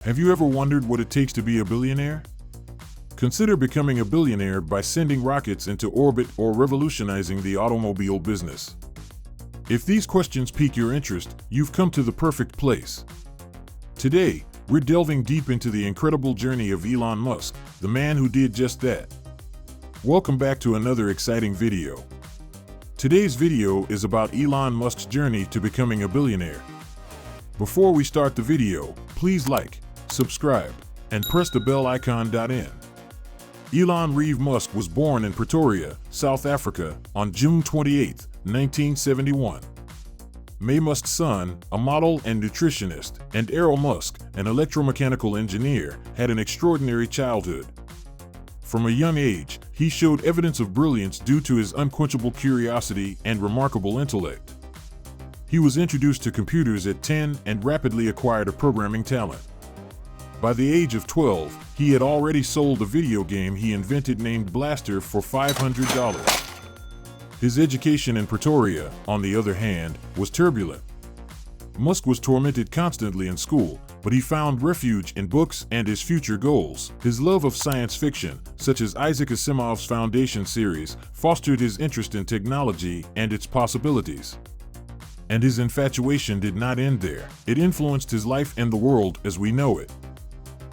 Have you ever wondered what it takes to be a billionaire? Consider becoming a billionaire by sending rockets into orbit or revolutionizing the automobile business. If these questions pique your interest, you've come to the perfect place. Today, we're delving deep into the incredible journey of Elon Musk, the man who did just that. Welcome back to another exciting video. Today's video is about Elon Musk's journey to becoming a billionaire. Before we start the video, please like, subscribe, and press the bell icon. Elon Reeve Musk was born in Pretoria, South Africa, on June 28, 1971. May Musk's son, a model and nutritionist, and Errol Musk, an electromechanical engineer, had an extraordinary childhood. From a young age, he showed evidence of brilliance due to his unquenchable curiosity and remarkable intellect. He was introduced to computers at 10 and rapidly acquired a programming talent. By the age of 12, he had already sold a video game he invented named Blaster for $500. His education in Pretoria, on the other hand, was turbulent. Musk was tormented constantly in school, but he found refuge in books and his future goals. His love of science fiction, such as Isaac Asimov's Foundation series, fostered his interest in technology and its possibilities. And his infatuation did not end there. It influenced his life and the world as we know it.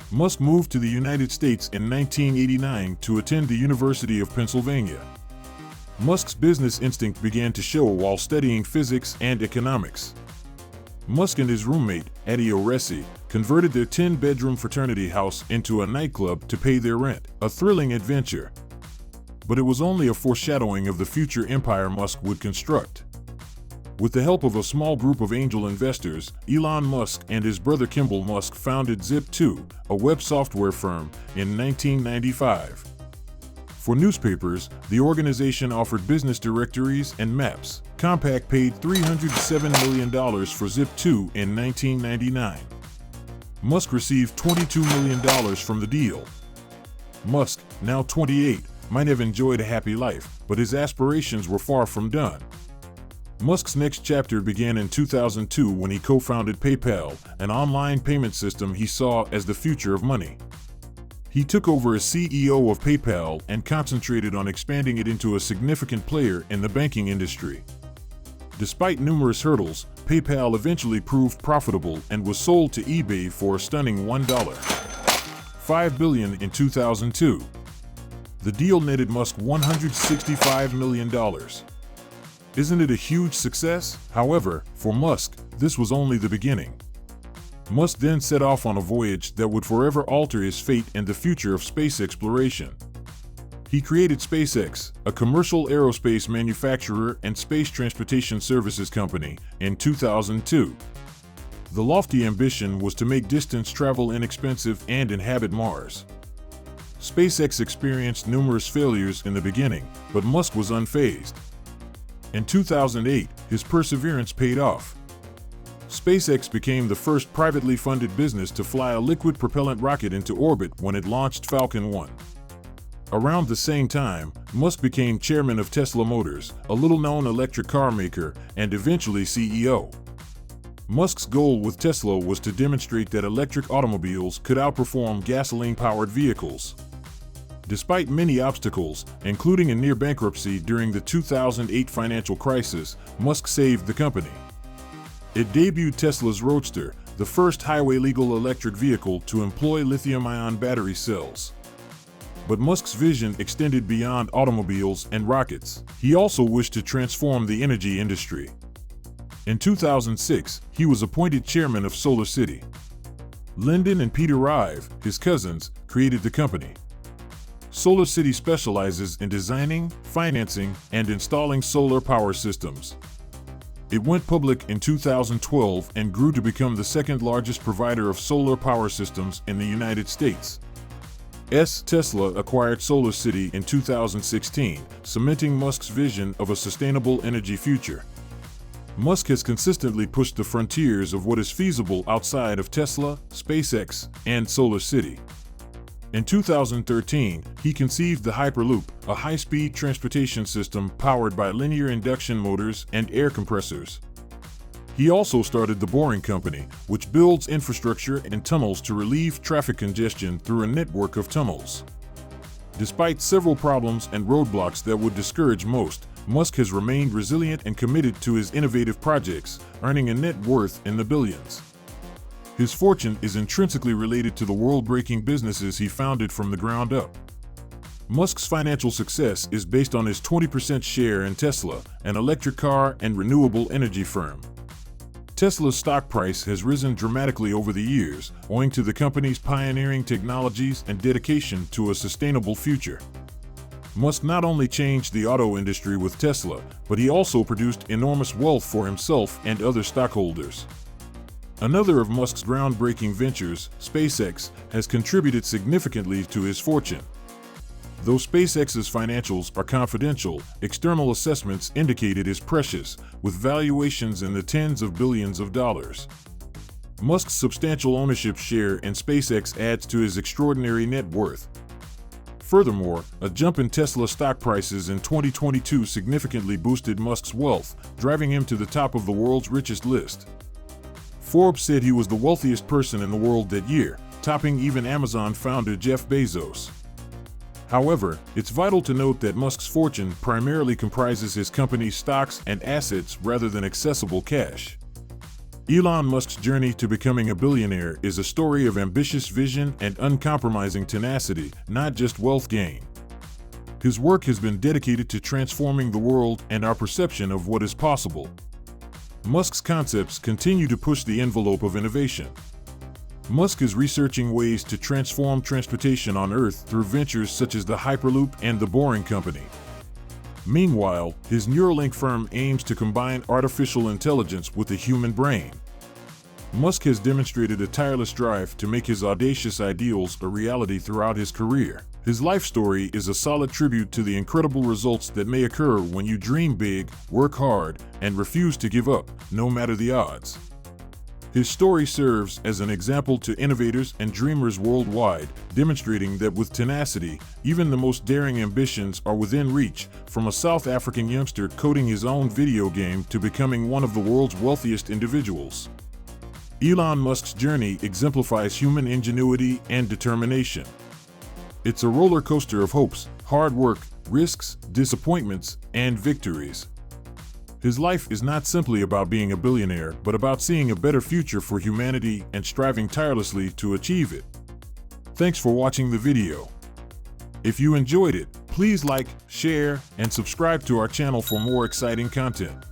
Musk moved to the United States in 1989 to attend the University of Pennsylvania. Musk's business instinct began to show while studying physics and economics. Musk and his roommate, Eddie Oresi, converted their 10-bedroom fraternity house into a nightclub to pay their rent, a thrilling adventure. But it was only a foreshadowing of the future empire Musk would construct. With the help of a small group of angel investors, Elon Musk and his brother Kimball Musk founded Zip2, a web software firm, in 1995. For newspapers, the organization offered business directories and maps. Compaq paid $307 million for Zip2 in 1999. Musk received $22 million from the deal. Musk, now 28, might have enjoyed a happy life, but his aspirations were far from done. Musk's next chapter began in 2002 when he co-founded PayPal, an online payment system he saw as the future of money. He took over as CEO of PayPal and concentrated on expanding it into a significant player in the banking industry. Despite numerous hurdles, PayPal eventually proved profitable and was sold to eBay for a stunning $1.5 billion in 2002. The deal netted Musk $165 million. Isn't it a huge success? However, for Musk, this was only the beginning. Musk then set off on a voyage that would forever alter his fate and the future of space exploration. He created SpaceX, a commercial aerospace manufacturer and space transportation services company, in 2002. The lofty ambition was to make distance travel inexpensive and inhabit Mars. SpaceX experienced numerous failures in the beginning, but Musk was unfazed. In 2008, his perseverance paid off. SpaceX became the first privately funded business to fly a liquid propellant rocket into orbit when it launched Falcon 1. Around the same time, Musk became chairman of Tesla Motors, a little-known electric car maker, and eventually CEO. Musk's goal with Tesla was to demonstrate that electric automobiles could outperform gasoline-powered vehicles. Despite many obstacles, including a near bankruptcy during the 2008 financial crisis, Musk saved the company. It debuted Tesla's Roadster, the first highway-legal electric vehicle to employ lithium-ion battery cells. But Musk's vision extended beyond automobiles and rockets. He also wished to transform the energy industry. In 2006, he was appointed chairman of Solar City. Lyndon and Peter Rive, his cousins, created the company. Solar City specializes in designing, financing, and installing solar power systems. It went public in 2012 and grew to become the second largest provider of solar power systems in the United States. Tesla acquired Solar City in 2016, cementing Musk's vision of a sustainable energy future. Musk has consistently pushed the frontiers of what is feasible outside of Tesla, SpaceX, and Solar City. In 2013, he conceived the Hyperloop, a high-speed transportation system powered by linear induction motors and air compressors. He also started the Boring Company, which builds infrastructure and tunnels to relieve traffic congestion through a network of tunnels. Despite several problems and roadblocks that would discourage most, Musk has remained resilient and committed to his innovative projects, earning a net worth in the billions. His fortune is intrinsically related to the world-breaking businesses he founded from the ground up. Musk's financial success is based on his 20% share in Tesla, an electric car and renewable energy firm. Tesla's stock price has risen dramatically over the years, owing to the company's pioneering technologies and dedication to a sustainable future. Musk not only changed the auto industry with Tesla, but he also produced enormous wealth for himself and other stockholders. Another of Musk's groundbreaking ventures, SpaceX, has contributed significantly to his fortune. Though SpaceX's financials are confidential, external assessments indicate it is precious, with valuations in the tens of billions of dollars. Musk's substantial ownership share in SpaceX adds to his extraordinary net worth. Furthermore, a jump in Tesla stock prices in 2022 significantly boosted Musk's wealth, driving him to the top of the world's richest list. Forbes said he was the wealthiest person in the world that year, topping even Amazon founder Jeff Bezos. However, it's vital to note that Musk's fortune primarily comprises his company's stocks and assets rather than accessible cash. Elon Musk's journey to becoming a billionaire is a story of ambitious vision and uncompromising tenacity, not just wealth gain. His work has been dedicated to transforming the world and our perception of what is possible. Musk's concepts continue to push the envelope of innovation. Musk is researching ways to transform transportation on Earth through ventures such as the Hyperloop and the Boring Company. Meanwhile, his Neuralink firm aims to combine artificial intelligence with the human brain. Musk has demonstrated a tireless drive to make his audacious ideals a reality throughout his career. His life story is a solid tribute to the incredible results that may occur when you dream big, work hard, and refuse to give up, no matter the odds. His story serves as an example to innovators and dreamers worldwide, demonstrating that with tenacity, even the most daring ambitions are within reach, from a South African youngster coding his own video game to becoming one of the world's wealthiest individuals. Elon Musk's journey exemplifies human ingenuity and determination. It's a roller coaster of hopes, hard work, risks, disappointments, and victories. His life is not simply about being a billionaire, but about seeing a better future for humanity and striving tirelessly to achieve it. Thanks for watching the video. If you enjoyed it, please like, share, and subscribe to our channel for more exciting content.